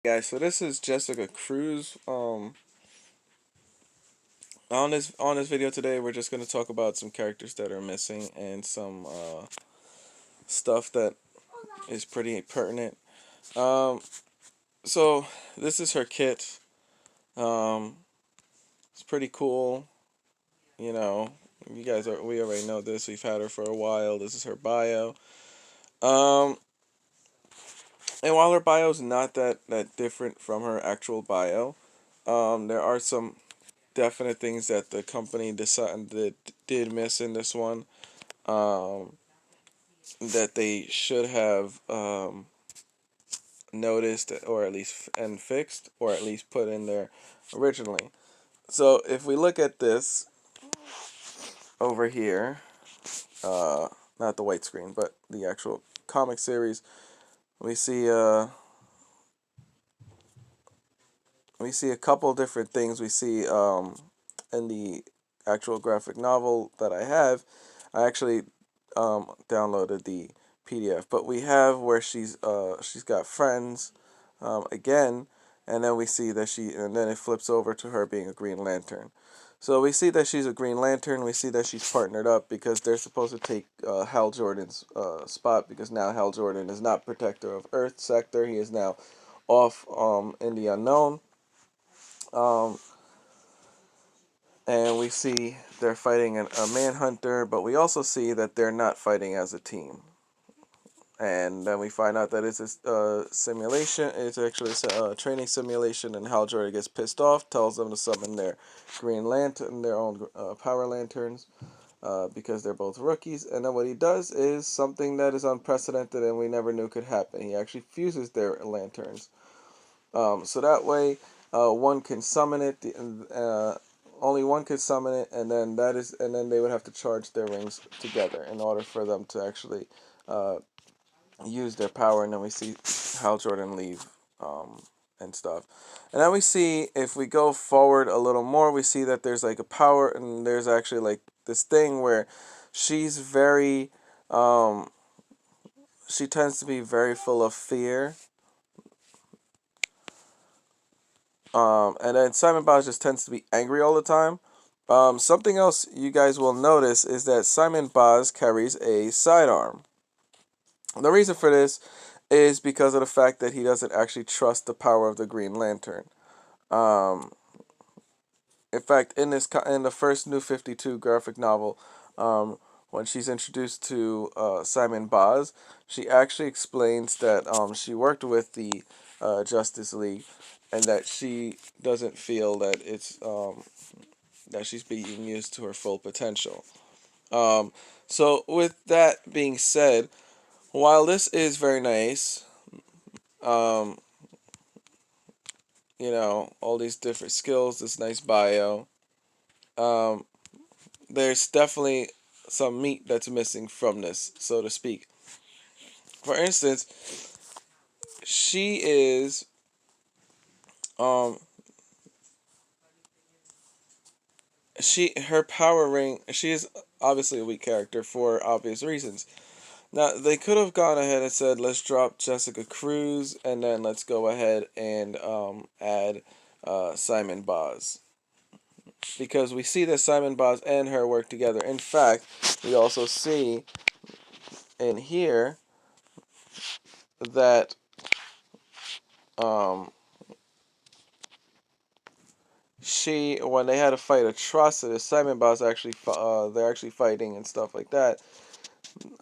Guys, so this is Jessica Cruz. On this video today, we're just gonna talk about some characters that are missing and some stuff that is pretty pertinent. Um, so this is her kit. Um, it's pretty cool. You know, we already know this. We've had her for a while. This is her bio. Um, and while her bio is not that different from her actual bio, there are some definite things that the company decided that did miss in this one, um, that they should have noticed or at least and fixed or at least put in there originally. So if we look at this over here, uh, not the white screen, but the actual comic series, we see a couple different things. We see in the actual graphic novel that I have. I actually downloaded the PDF, but we have where she's got friends again, and then we see that and then it flips over to her being a Green Lantern. So we see that she's a Green Lantern. We see that she's partnered up because they're supposed to take Hal Jordan's spot, because now Hal Jordan is not protector of Earth sector. He is now off in the unknown. Um, and we see they're fighting a manhunter, but we also see that they're not fighting as a team. And then we find out that it's a simulation. It's actually a training simulation, and Hal Jordan gets pissed off, tells them to summon their Green Lantern, their own power lanterns, because they're both rookies. And then what he does is something that is unprecedented and we never knew could happen. He actually fuses their lanterns. So that way, one can summon it. Only one could summon it, and then they would have to charge their rings together in order for them to actually uh, use their power. And then we see Hal Jordan leave and stuff. And then we see, if we go forward a little more, we see that there's like a power, and there's actually like this thing where she's very, she tends to be very full of fear. And then Simon Baz just tends to be angry all the time. Something else you guys will notice is that Simon Baz carries a sidearm. The reason for this is because of the fact that he doesn't actually trust the power of the Green Lantern. Um, in fact, in the first New 52 graphic novel, when she's introduced to Simon Baz, she actually explains that she worked with the Justice League, and that she doesn't feel that that she's being used to her full potential. Um, so with that being said, while this is very nice, um, all these different skills, this nice bio, um, there's definitely some meat that's missing from this, so to speak. For instance, she is um her power ring. She is obviously a weak character for obvious reasons. Now they could have gone ahead and said, let's drop Jessica Cruz, and then let's go ahead and add Simon Baz, because we see that Simon Baz and her work together. In fact, we also see in here that um, when they had to fight atrocities, Simon Baz actually they're actually fighting and stuff like that.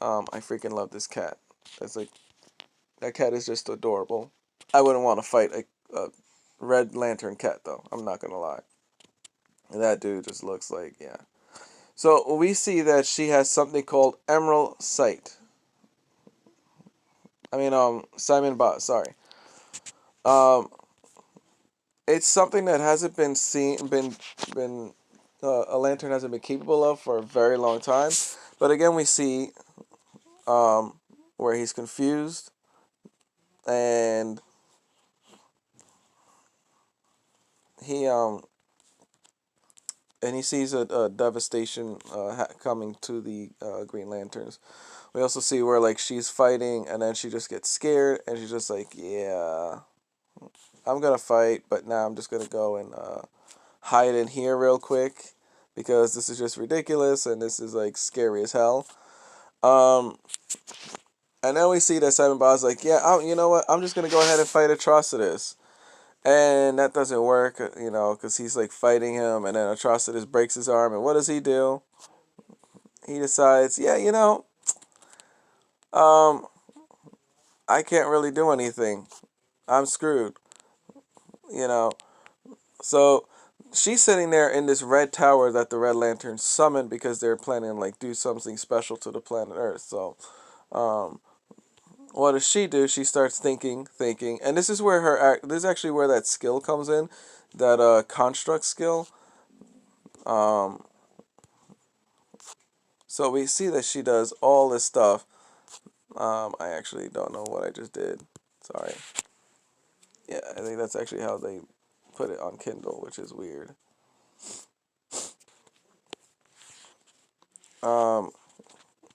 I freaking love this cat. It's like, that cat is just adorable. I wouldn't want to fight a Red Lantern cat though. I'm not gonna lie. That dude just looks like, yeah. So we see that she has something called Emerald Sight. Simon Baz. Sorry. Um, it's something that hasn't been seen, been a lantern hasn't been capable of for a very long time. But again, we see where he's confused, and he and he sees a devastation coming to the Green Lanterns. We also see where like she's fighting, and then she just gets scared, and she's just like, yeah, I'm gonna fight, but now I'm just gonna go and hide in here real quick because this is just ridiculous and this is like scary as hell. Um, and then we see that Simon Bob's like, yeah, you know what? I'm just gonna go ahead and fight Atrocitus. And that doesn't work, because he's like fighting him, and then Atrocitus breaks his arm, and what does he do? He decides, yeah, um, I can't really do anything. I'm screwed, you know. So she's sitting there in this red tower that the Red Lantern summoned because they're planning to like do something special to the planet Earth. So, um, what does she do? She starts thinking, and this is where this is actually where that skill comes in, that construct skill. Um, so we see that she does all this stuff. I actually don't know what I just did. Sorry. Yeah, I think that's actually how they put it on Kindle, which is weird. Um,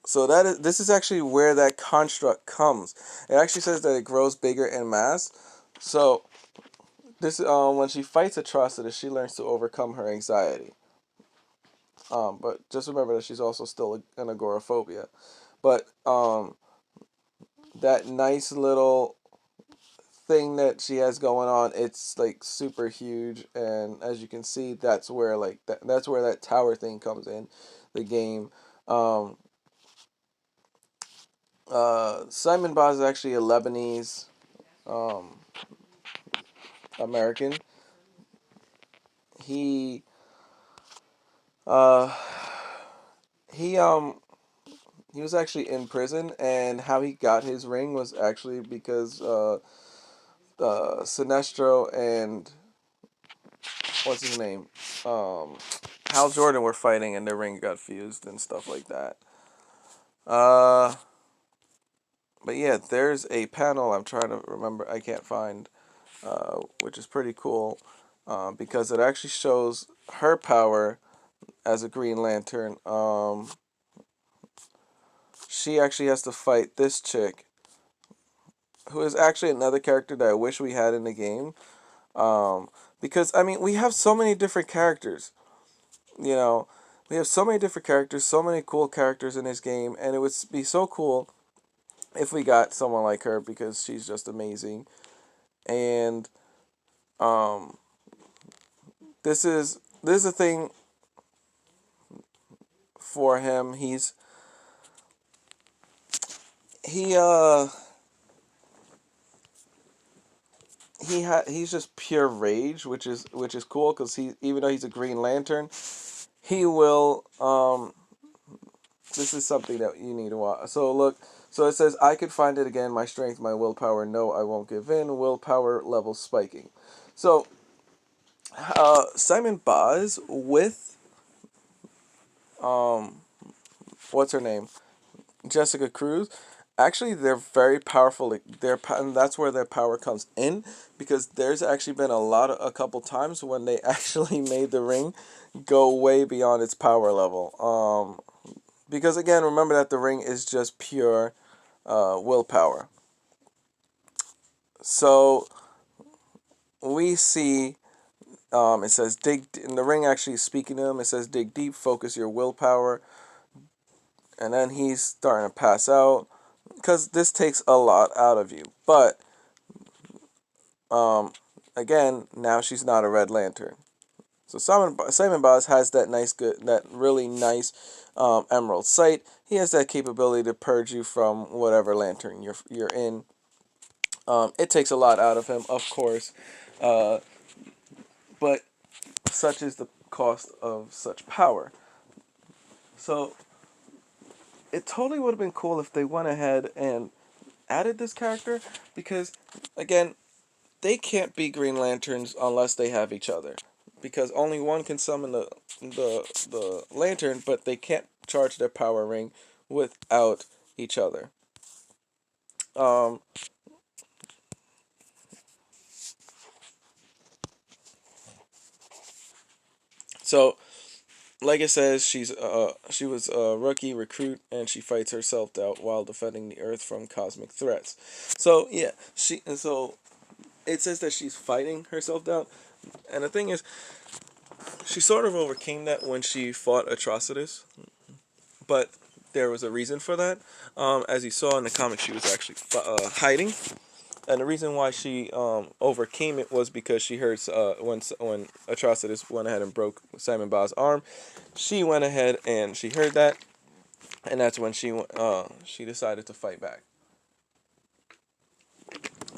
so this is actually where that construct comes. It actually says that it grows bigger in mass. So this when she fights Atrocitus, she learns to overcome her anxiety. But just remember that she's also still an agoraphobia. But that nice little thing that she has going on, it's like super huge, and as you can see, that's where that's where that tower thing comes in the game. um Simon Baz is actually a Lebanese um American. He uh he he was actually in prison, and how he got his ring was actually because Sinestro and what's his name, um Hal Jordan were fighting, and their ring got fused and stuff like that. Uh, but yeah, there's a panel I'm trying to remember. I can't find, which is pretty cool, because it actually shows her power as a Green Lantern. She actually has to fight this chick, who is actually another character that I wish we had in the game. Um, because I mean, we have so many different characters. You know, we have so many different characters, so many cool characters in this game, and it would be so cool if we got someone like her because she's just amazing. And um, this is a thing for him. He uh he's just pure rage, which is cool because he, even though he's a Green Lantern, he will this is something that you need to watch. So look, so it says, I could find it again, my strength, my willpower, no, I won't give in, willpower level spiking. So Simon Baz with um what's her name, Jessica Cruz, actually they're very powerful. Like, and that's where their power comes in, because there's actually been a couple times when they actually made the ring go way beyond its power level. Because again, remember that the ring is just pure willpower. So we see, it says dig, and the ring actually is speaking to him. It says dig deep, focus your willpower, and then he's starting to pass out because this takes a lot out of you. But um, again, now she's not a Red Lantern. So Simon Baz has that really nice emerald sight. He has that capability to purge you from whatever lantern you're in. It takes a lot out of him, of course, uh, but such is the cost of such power. So it totally would have been cool if they went ahead and added this character, because again, they can't be Green Lanterns unless they have each other, because only one can summon the lantern, but they can't charge their power ring without each other. Um, so like it says, she was a rookie recruit, and she fights herself out while defending the Earth from cosmic threats. So yeah, she and so it says that she's fighting herself down, and the thing is, she sort of overcame that when she fought Atrocitus, but there was a reason for that. As you saw in the comic, she was actually hiding, and the reason why she overcame it was because she heard when Atrocitus went ahead and broke Simon Bau's arm. She went ahead and she heard that, and that's when she decided to fight back.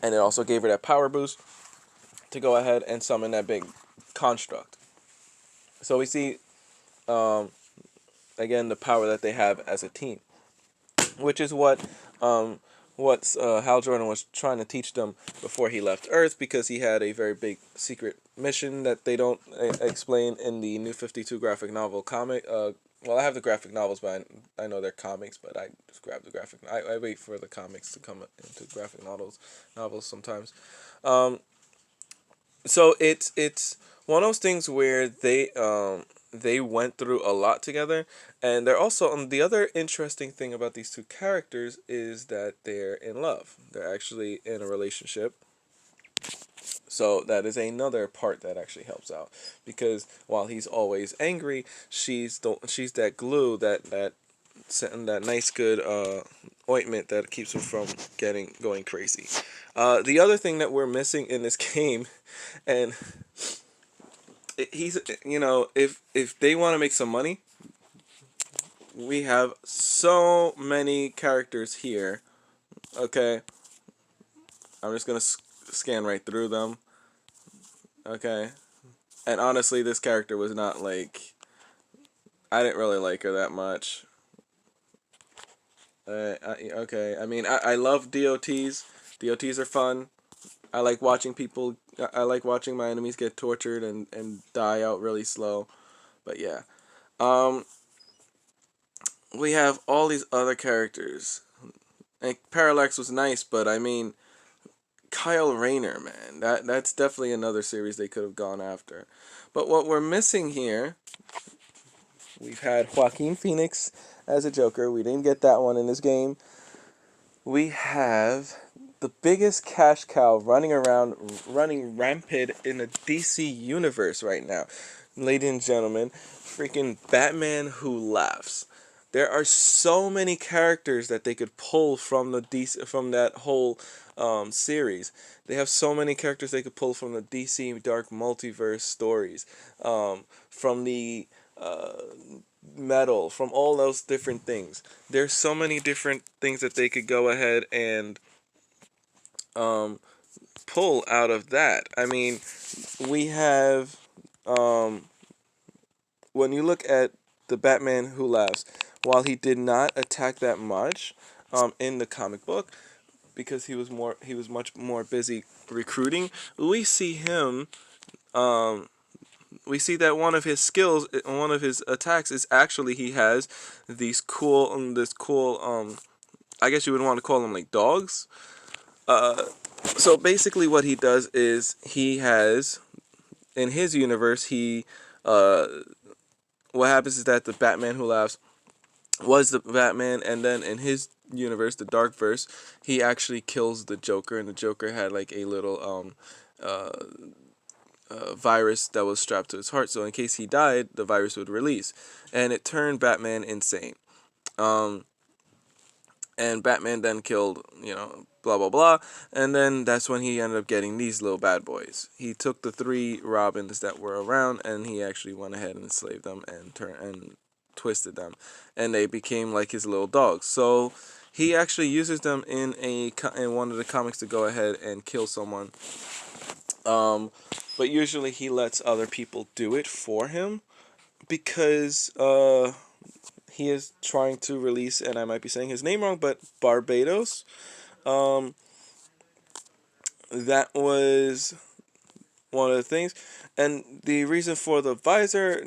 And it also gave her that power boost to go ahead and summon that big construct. So we see um, again the power that they have as a team, which is um, what Hal Jordan was trying to teach them before he left Earth, because he had a very big secret mission that they don't explain in the New 52 graphic novel comic. Well, I have the graphic novels, but I know they're comics, but I just grab the graphic. I wait for the comics to come into graphic novels sometimes. Um, so it's one of those things where they went through a lot together, and they're also the other interesting thing about these two characters is that they're in love. They're actually in a relationship. So that is another part that actually helps out, because while he's always angry, she's that glue, that nice good ointment that keeps him from going crazy. The other thing that we're missing in this game, and he's if they want to make some money, we have so many characters here. Okay, I'm just gonna scan right through them. Okay, and honestly, this character was not like, I didn't really like her that much. Okay, I mean, I love DOTs. DOTs are fun. I like watching people. I like watching my enemies get tortured and die out really slow. But yeah, um, we have all these other characters. And Parallax was nice, but I mean, Kyle Rayner, man, that's definitely another series they could have gone after. But what we're missing here, we've had Joaquin Phoenix as a Joker. We didn't get that one in this game. We have the biggest cash cow running around, running rampant in the DC universe right now. Ladies and gentlemen, freaking Batman Who Laughs. There are so many characters that they could pull from the DC, from that whole series. They have so many characters they could pull from the DC Dark Multiverse stories, from the metal, from all those different things. There's so many different things that they could go ahead and um, pull out of that. I mean, we have when you look at the Batman Who Laughs, while he did not attack that much in the comic book, because he was much more busy recruiting, we see him we see that one of his skills, one of his attacks, is actually he has this cool I guess you would want to call them like dogs. So basically what he does is he has, in his universe, he what happens is that the Batman Who Laughs was the Batman, and then in his universe, the Dark Verse, he actually kills the Joker, and the Joker had like a little virus that was strapped to his heart, so in case he died, the virus would release, and it turned Batman insane. Um, and Batman then killed, blah blah blah, and then that's when he ended up getting these little bad boys. He took the three Robins that were around, and he actually went ahead and enslaved them and twisted them, and they became like his little dogs. So he actually uses them in one of the comics to go ahead and kill someone. But usually he lets other people do it for him, because he is trying to release, and I might be saying his name wrong, but Barbados. Um, that was one of the things, and the reason for the visor,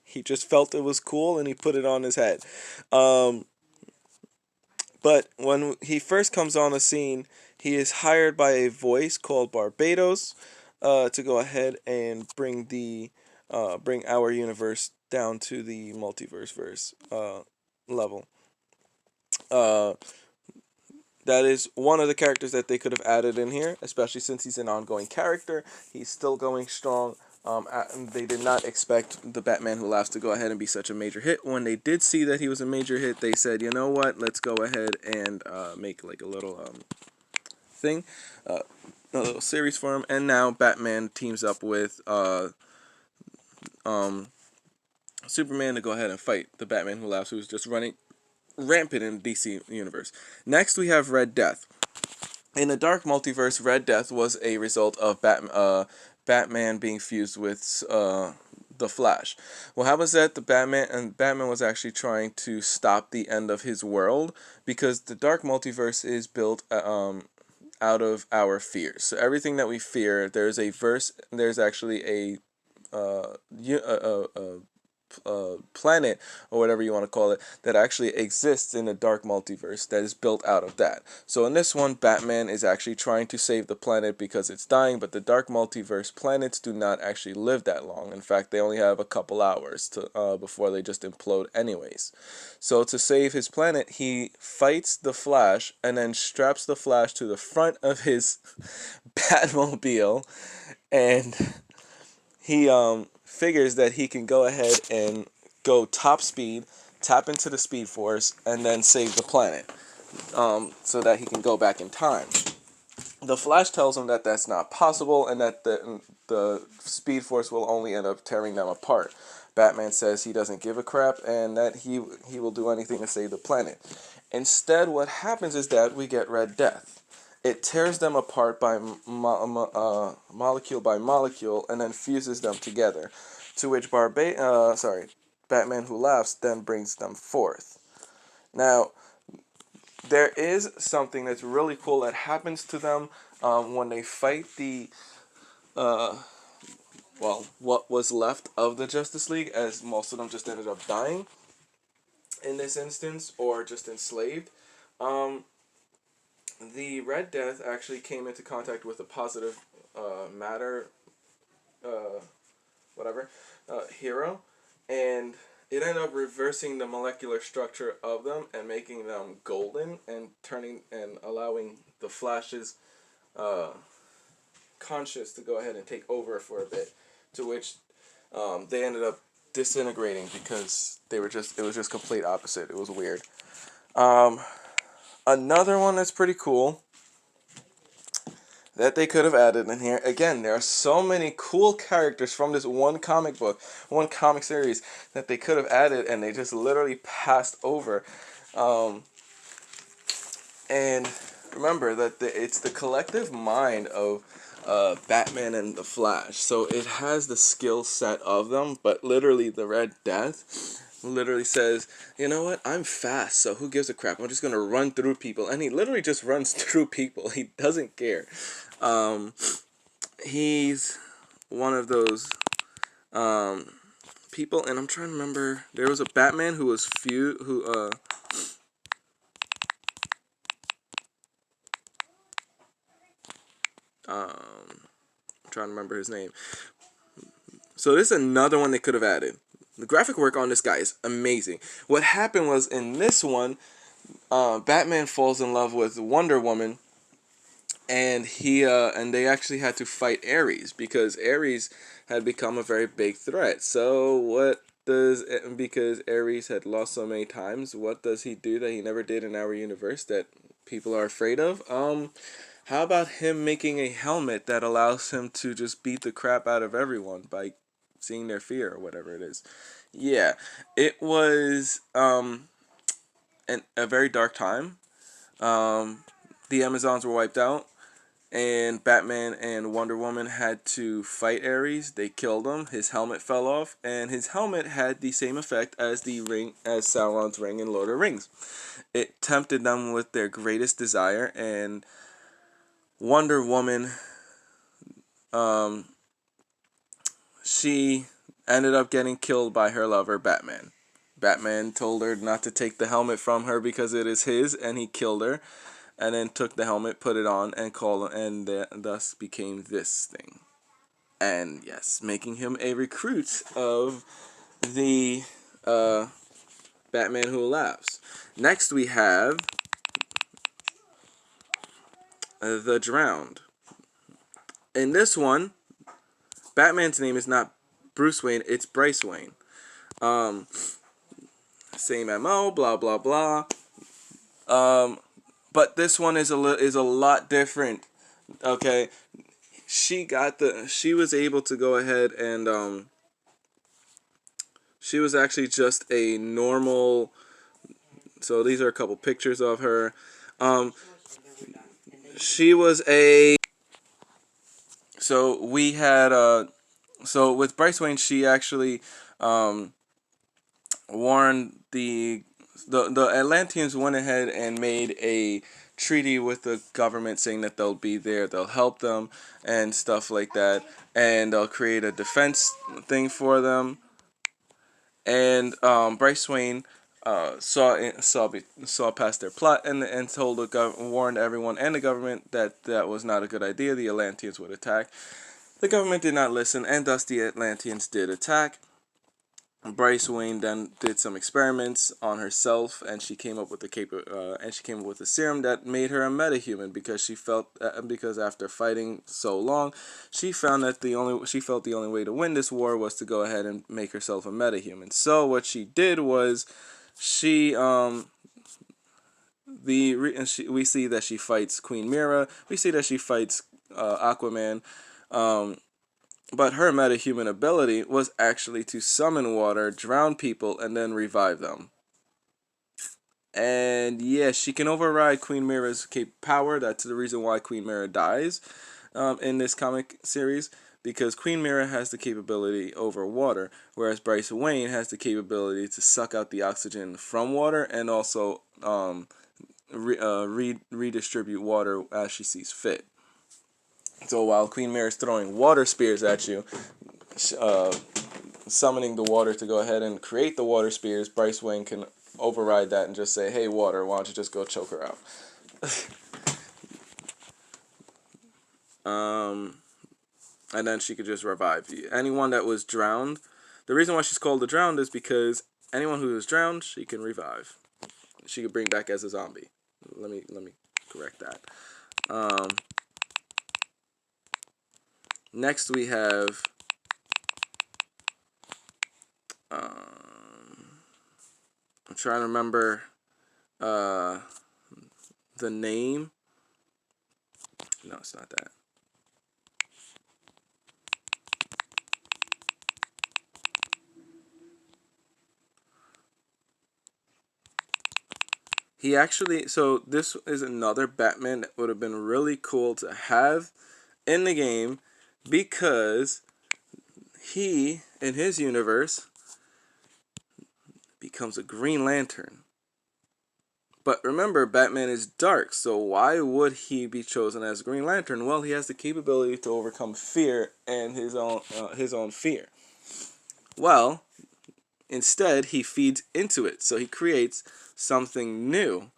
he just felt it was cool and he put it on his head. Um, but when he first comes on the scene, he is hired by a voice called Barbados to go ahead and bring our universe down to the multiverse level. Uh, that is one of the characters that they could have added in here, especially since he's an ongoing character. He's still going strong. They did not expect the Batman Who Laughs to go ahead and be such a major hit. When they did see that he was a major hit, they said, you know what, let's go ahead and make like a little thing, a little series for him. And now Batman teams up with Superman to go ahead and fight the Batman Who Laughs, who's just running rampant in the DC universe. Next, we have Red Death. In the Dark Multiverse, Red Death was a result of Batman being fused with the Flash. What happens is that Batman was actually trying to stop the end of his world, because the Dark Multiverse is built out of our fears. So everything that we fear, there's actually a planet, or whatever you want to call it, that actually exists in the Dark Multiverse that is built out of that. So in this one, Batman is actually trying to save the planet because it's dying, but the Dark Multiverse planets do not actually live that long. In fact, they only have a couple hours to before they just implode anyways. So to save his planet, he fights the Flash and then straps the Flash to the front of his Batmobile, and he figures that he can go ahead and go top speed, tap into the Speed Force, and then save the planet, so that he can go back in time. The Flash tells him that that's not possible, and that the Speed Force will only end up tearing them apart. Batman says he doesn't give a crap, and that he will do anything to save the planet. Instead, what happens is that we get Red Death. It tears them apart by molecule by molecule, and then fuses them together. To which Batman Who Laughs then brings them forth. Now, there is something that's really cool that happens to them when they fight the what was left of the Justice League, as most of them just ended up dying in this instance, or just enslaved. The Red Death actually came into contact with a positive matter, hero, and it ended up reversing the molecular structure of them and making them golden, and allowing the Flash's conscious to go ahead and take over for a bit, to which they ended up disintegrating because it was just complete opposite. It was weird. Another one that's pretty cool that they could have added in here. Again, there are so many cool characters from this one comic book, one comic series, that they could have added, and they just literally passed over. And remember that it's the collective mind of Batman and the Flash. So it has the skill set of them, but literally the Red Death literally says, you know what, I'm fast, so who gives a crap? I'm just going to run through people. And he literally just runs through people. He doesn't care. He's one of those people, and I'm trying to remember, there was a Batman who was I'm trying to remember his name. So this is another one they could have added. The graphic work on this guy is amazing. What happened was, in this one, Batman falls in love with Wonder Woman, and they actually had to fight Ares, because Ares had become a very big threat. So because Ares had lost so many times, what does he do that he never did in our universe that people are afraid of? How about him making a helmet that allows him to just beat the crap out of everyone by seeing their fear, or whatever it is? Yeah, it was a very dark time. The Amazons were wiped out, and Batman and Wonder Woman had to fight Ares. They killed him. His helmet fell off, and his helmet had the same effect as Sauron's ring in Lord of the Rings. It tempted them with their greatest desire, and Wonder Woman, she ended up getting killed by her lover, Batman. Batman told her not to take the helmet from her because it is his, and he killed her, and then took the helmet, put it on, and thus became this thing. And yes, making him a recruit of the Batman Who Laughs. Next we have the Drowned. In this one, Batman's name is not Bruce Wayne, it's Bryce Wayne. Um, Same MO, blah blah blah. Um, but this one is a lot different. Okay, she was able to go ahead and she was actually just a normal. So these are a couple pictures of her. Um, she was a. So we had so with Bryce Wayne, she actually um, warned the Atlanteans went ahead and made a treaty with the government saying that they'll be there, they'll help them and stuff like that, and they'll create a defense thing for them. And Bryce Wayne saw past their plot and warned everyone and the government that that was not a good idea. The Atlanteans would attack. The government did not listen, and thus the Atlanteans did attack. Bryce Wayne then did some experiments on herself, and she came up with a serum that made her a metahuman because because after fighting so long, she felt the only way to win this war was to go ahead and make herself a metahuman. So what she did was she we see that she fights Queen Mira. We see that she fights Aquaman. Um, but her metahuman ability was actually to summon water, drown people, and then revive them. And yes, she can override Queen Mira's power. That's the reason why Queen Mira dies in this comic series, because Queen Mira has the capability over water, whereas Bryce Wayne has the capability to suck out the oxygen from water and also redistribute water as she sees fit. So while Queen Mira is throwing water spears at you, uh, summoning the water to go ahead and create the water spears, Bryce Wayne can override that and just say, "Hey, water, why don't you just go choke her out?" um, and then she could just revive anyone that was drowned. The reason why she's called the Drowned is because anyone who is drowned, she can revive. She could bring back as a zombie. Let me correct that. Um, Next we have. I'm trying to remember uh, the name. No, it's not that. He actually, so this is another Batman that would have been really cool to have in the game because he, in his universe, becomes a Green Lantern. But remember, Batman is dark, so why would he be chosen as Green Lantern? Well, he has the capability to overcome fear and his own fear. Well, instead, he feeds into it, so he creates something new.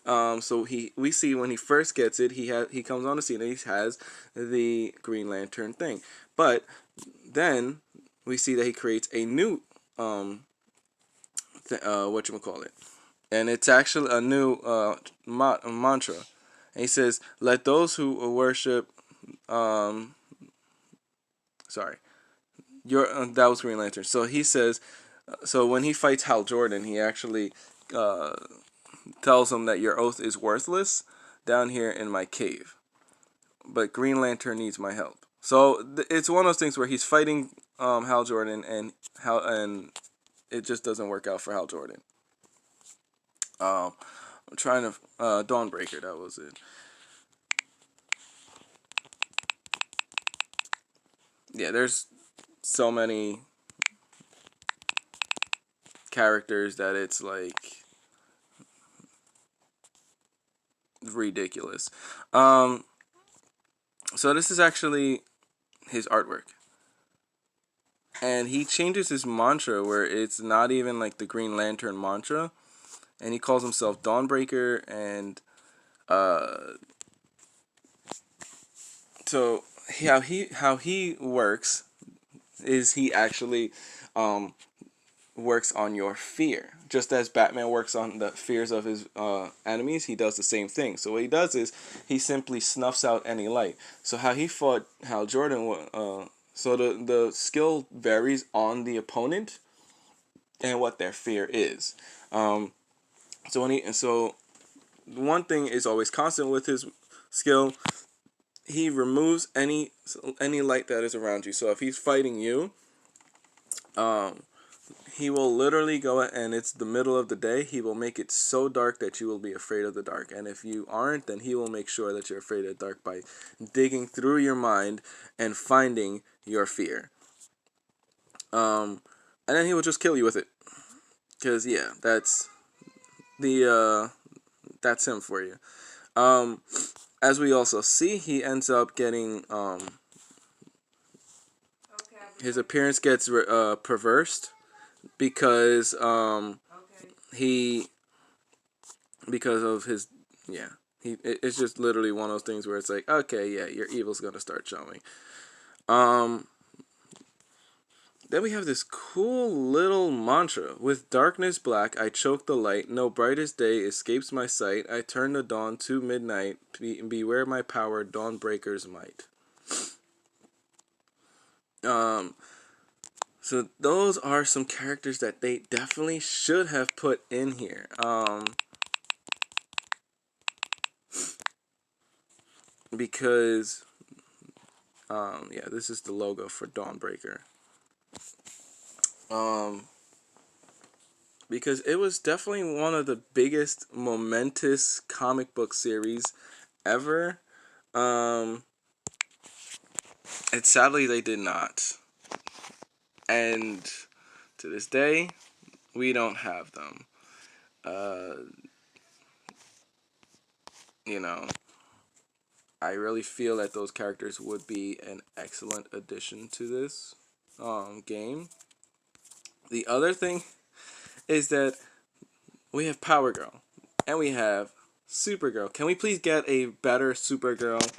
So we see when he first gets it, he comes on the scene and he has the Green Lantern thing, but then we see that he creates a new whatchamacallit, and it's actually a new mantra. And he says, "Let those who worship, um, sorry, your that was Green Lantern." So he says, so when he fights Hal Jordan, he actually uh, tells him that your oath is worthless down here in my cave, but Green Lantern needs my help. So it's one of those things where he's fighting Hal Jordan, and it just doesn't work out for Hal Jordan. I'm trying to Dawnbreaker. That was it. Yeah, there's so many characters that it's like ridiculous. Um, so this is actually his artwork, and he changes his mantra where it's not even like the Green Lantern mantra, and he calls himself Dawnbreaker. And uh, so how he works is he actually um, works on your fear. Just as Batman works on the fears of his enemies, he does the same thing. So what he does is he simply snuffs out any light. So how he fought Hal Jordan, so the skill varies on the opponent and what their fear is. Um, so one thing is always constant with his skill. He removes any light that is around you. So if he's fighting you, um, he will literally go, and it's the middle of the day, he will make it so dark that you will be afraid of the dark. And if you aren't, then he will make sure that you're afraid of the dark by digging through your mind and finding your fear. And then he will just kill you with it. Because, yeah, that's him for you. As we also see, he ends up getting, his appearance gets perversed because he because of his it's just literally one of those things where it's like, okay, yeah, your evil's gonna start showing. Then we have this cool little mantra: with darkness black I choke the light, no brightest day escapes my sight, I turn the dawn to midnight, beware my power, dawn breaker's might. So those are some characters that they definitely should have put in here. Because yeah, this is the logo for Dawnbreaker. Because it was definitely one of the biggest momentous comic book series ever. And sadly they did not. And to this day, we don't have them. You know, I really feel that those characters would be an excellent addition to this game. The other thing is that we have Power Girl and we have Supergirl. Can we please get a better Supergirl?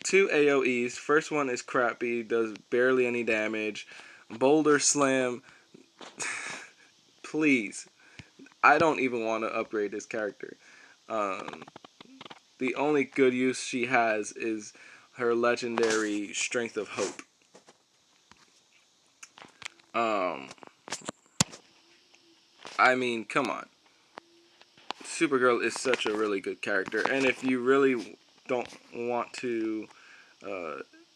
2 AoEs. First one is crappy, does barely any damage. Boulder Slam. Please. I don't even want to upgrade this character. The only good use she has is her legendary Strength of Hope. I mean, come on. Supergirl is such a really good character, and if you really don't want to,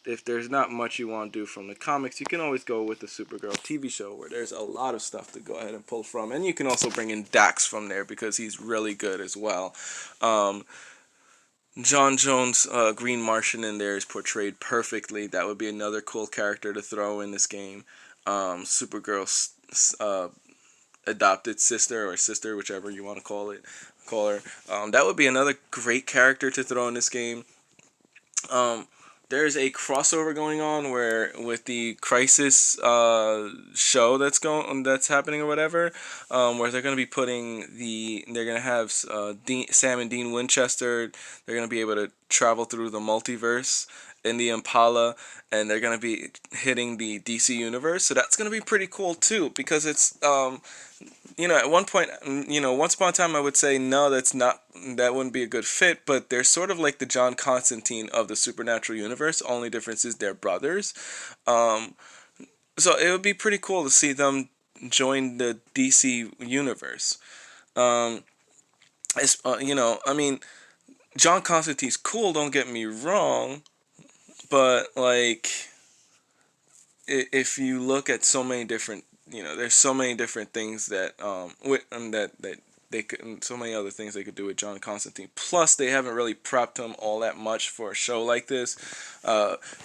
if there's not much you want to do from the comics, you can always go with the Supergirl TV show, where there's a lot of stuff to go ahead and pull from, and you can also bring in Dax from there because he's really good as well. John Jones' Green Martian in there is portrayed perfectly. That would be another cool character to throw in this game. Supergirl's adopted sister, or sister, whichever you want to call her. That would be another great character to throw in this game. There's a crossover going on where with the Crisis show that's happening or whatever, where they're gonna be they're gonna have Sam and Dean Winchester. They're gonna be able to travel through the multiverse in the Impala, and they're gonna be hitting the DC universe. So that's gonna be pretty cool too, because it's at one point, once upon a time I would say no, that wouldn't be a good fit, but they're sort of like the John Constantine of the supernatural universe. Only difference is they're brothers. So it would be pretty cool to see them join the DC universe. I mean, John Constantine's cool, don't get me wrong, but like, if you look at so many different, there's so many different things that that they could, so many other things they could do with John Constantine. Plus, they haven't really prepped him all that much for a show like this.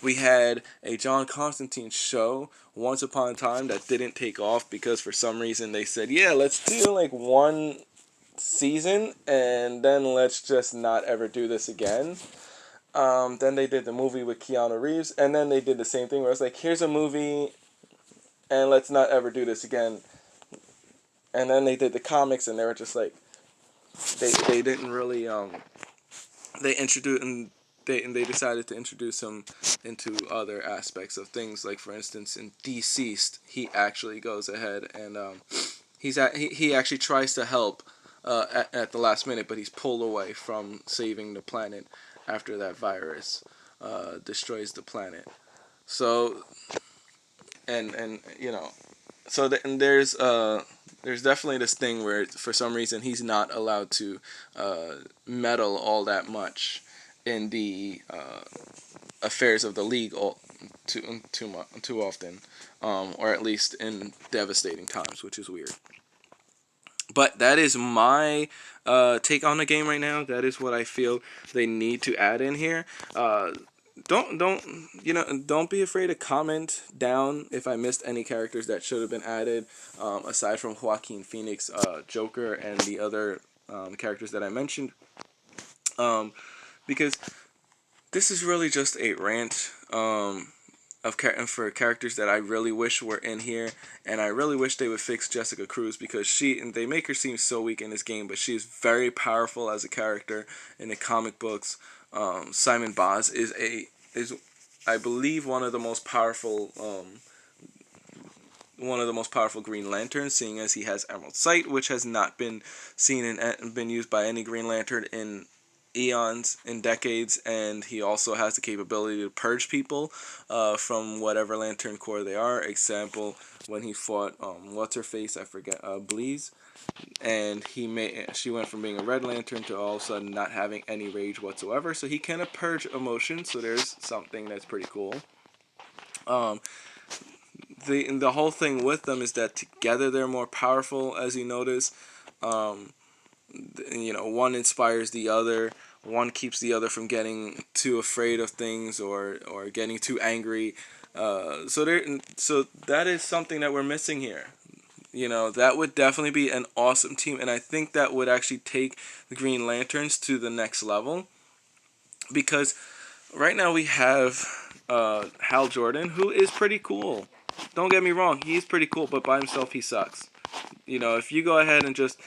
We had a John Constantine show once upon a time that didn't take off because for some reason they said, yeah, let's do like one season and then let's just not ever do this again. Then they did the movie with Keanu Reeves, and then they did the same thing where it's like, here's a movie, and let's not ever do this again. And then they did the comics, and they were just like, they didn't really they introduced, and they decided to introduce him into other aspects of things. Like for instance, in Deceased, he actually goes ahead and he actually tries to help at the last minute, but he's pulled away from saving the planet after that virus destroys the planet. So and you know, and there's definitely this thing where for some reason he's not allowed to meddle all that much in the affairs of the league too often, or at least in devastating times, which is weird. But that is my take on the game right now. That is what I feel they need to add in here. Don't don't be afraid to comment down if I missed any characters that should have been added, aside from Joaquin Phoenix, Joker, and the other characters that I mentioned. Because this is really just a rant for characters that I really wish were in here, and I really wish they would fix Jessica Cruz, because they make her seem so weak in this game, but she is very powerful as a character in the comic books. Simon Baz is I believe one of the most powerful Green Lanterns, seeing as he has Emerald Sight, which has not been seen and been used by any Green Lantern in eons, in decades, and he also has the capability to purge people from whatever Lantern Corps they are. Example, when he fought what's her face, I forget, Bleeze, and she went from being a Red Lantern to all of a sudden not having any rage whatsoever. So he can purge emotion. So there's something that's pretty cool. The whole thing with them is that together they're more powerful, as you notice. One inspires the other. One keeps the other from getting too afraid of things or getting too angry. So that is something that we're missing here. That would definitely be an awesome team, and I think that would actually take the Green Lanterns to the next level, because right now we have Hal Jordan, who is pretty cool. Don't get me wrong, he's pretty cool, but by himself he sucks. If you go ahead and just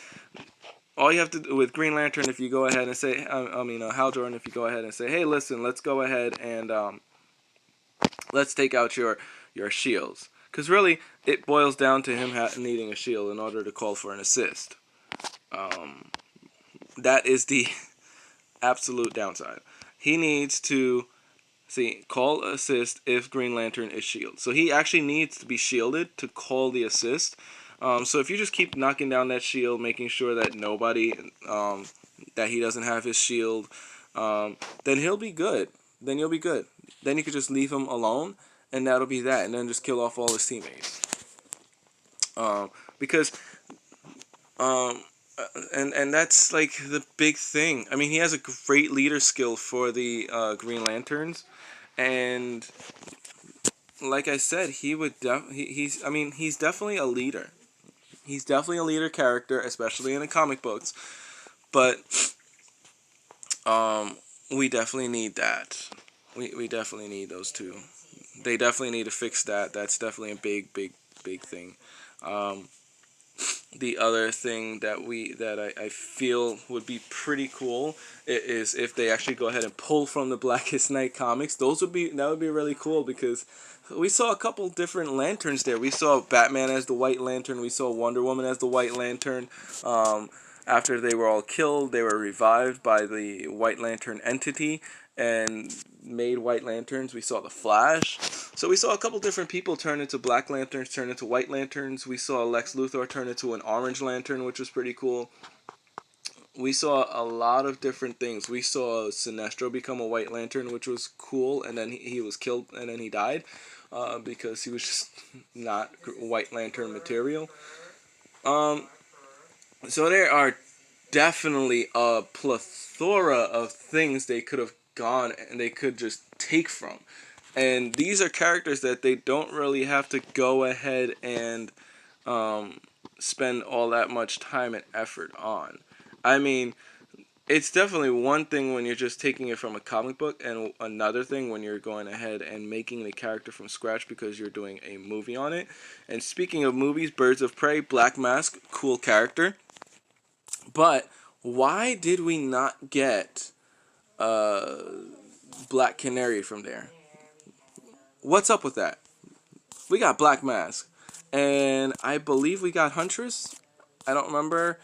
all you have to do with Green Lantern, if you go ahead and say, Hal Jordan, if you go ahead and say, hey, listen, let's go ahead and let's take out your shields. Because really, it boils down to him needing a shield in order to call for an assist. That is the absolute downside. He needs to call assist if Green Lantern is shielded. So he actually needs to be shielded to call the assist. So if you just keep knocking down that shield, making sure that that he doesn't have his shield, then he'll be good. Then you'll be good. Then you could just leave him alone, and that'll be that. And then just kill off all his teammates. Because and that's like the big thing. I mean, he has a great leader skill for the Green Lanterns, and like I said, he's definitely a leader. He's definitely a leader character, especially in the comic books. But we definitely need that. We definitely need those two. They definitely need to fix that. That's definitely a big thing. The other thing that I feel would be pretty cool is if they actually go ahead and pull from the Blackest Night comics. That would be really cool, because we saw a couple different lanterns there. We saw Batman as the White Lantern. We saw Wonder Woman as the White Lantern. After they were all killed, they were revived by the White Lantern entity and made White Lanterns. We saw the Flash. So we saw a couple different people turn into Black Lanterns, turn into White Lanterns. We saw Lex Luthor turn into an Orange Lantern, which was pretty cool. We saw a lot of different things. We saw Sinestro become a White Lantern, which was cool, and then he was killed, and then he died because he was just not White Lantern material. So there are definitely a plethora of things they could have gone and they could just take from. And these are characters that they don't really have to go ahead and spend all that much time and effort on. I mean, it's definitely one thing when you're just taking it from a comic book, and another thing when you're going ahead and making the character from scratch because you're doing a movie on it. And speaking of movies, Birds of Prey, Black Mask, cool character. But why did we not get Black Canary from there. What's up with that? We got Black Mask, and I believe we got Huntress. I don't remember.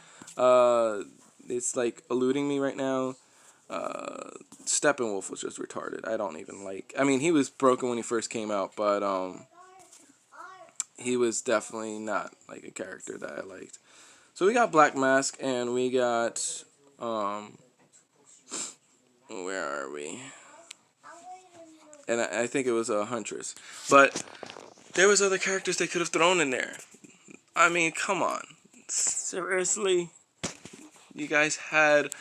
It's like eluding me right now. Steppenwolf was just retarded. I don't even like. I mean, he was broken when he first came out, but he was definitely not like a character that I liked. So we got Black Mask, and we got where are we? And I think it was a Huntress, but there was other characters they could have thrown in there. I mean, come on, seriously, you guys had.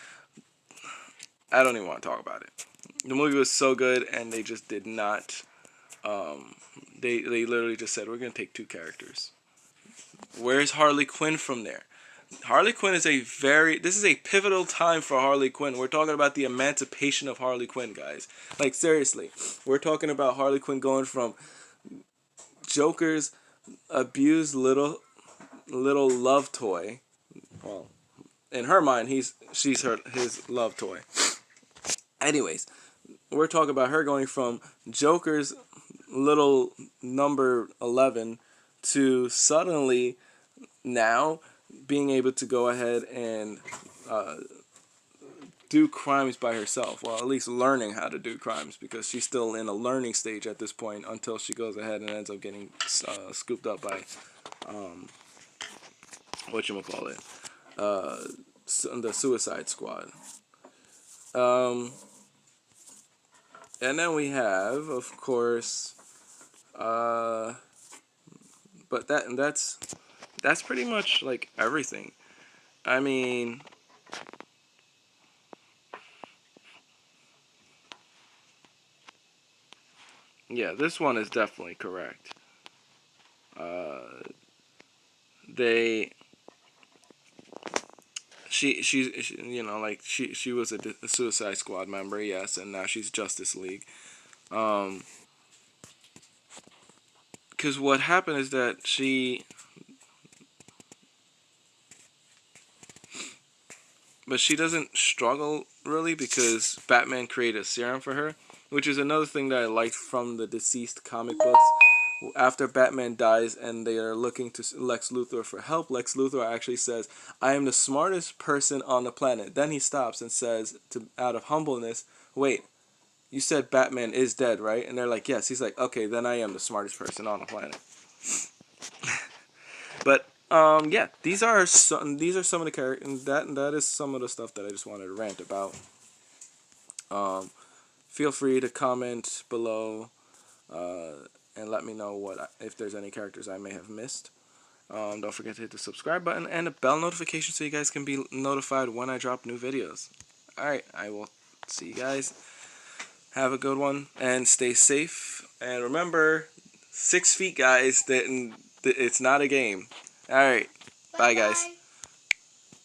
I don't even want to talk about it. The movie was so good, and they just did not. They literally just said, we're gonna take 2 characters. Where's Harley Quinn from there? Harley Quinn is this is a pivotal time for Harley Quinn. We're talking about the emancipation of Harley Quinn, guys. Like, seriously. We're talking about Harley Quinn going from Joker's abused little love toy. Well, in her mind, she's his love toy. Anyways, we're talking about her going from Joker's little number 11 to suddenly now being able to go ahead and do crimes by herself. Well, at least learning how to do crimes, because she's still in a learning stage at this point until she goes ahead and ends up getting scooped up by whatchamacallit, the Suicide Squad. And then we have, of course, but that's pretty much like everything. I mean, yeah, this one is definitely correct. They, she you know, like she was a Suicide Squad member, yes, and now she's Justice League. Because what happened is that but she doesn't struggle really, because Batman created a serum for her, which is another thing that I liked from the deceased comic books. After Batman dies and they are looking to Lex Luthor for help, Lex Luthor actually says, "I am the smartest person on the planet." Then he stops and says, out of humbleness, "Wait, you said Batman is dead, right?" And they're like, "Yes." He's like, "Okay, then I am the smartest person on the planet." But yeah, these are some of the characters. That is some of the stuff that I just wanted to rant about. Feel free to comment below and let me know if there's any characters I may have missed. Don't forget to hit the subscribe button and the bell notification so you guys can be notified when I drop new videos. Alright, I will see you guys. Have a good one and stay safe. And remember, 6 feet, guys. It's not a game. Alright, bye guys.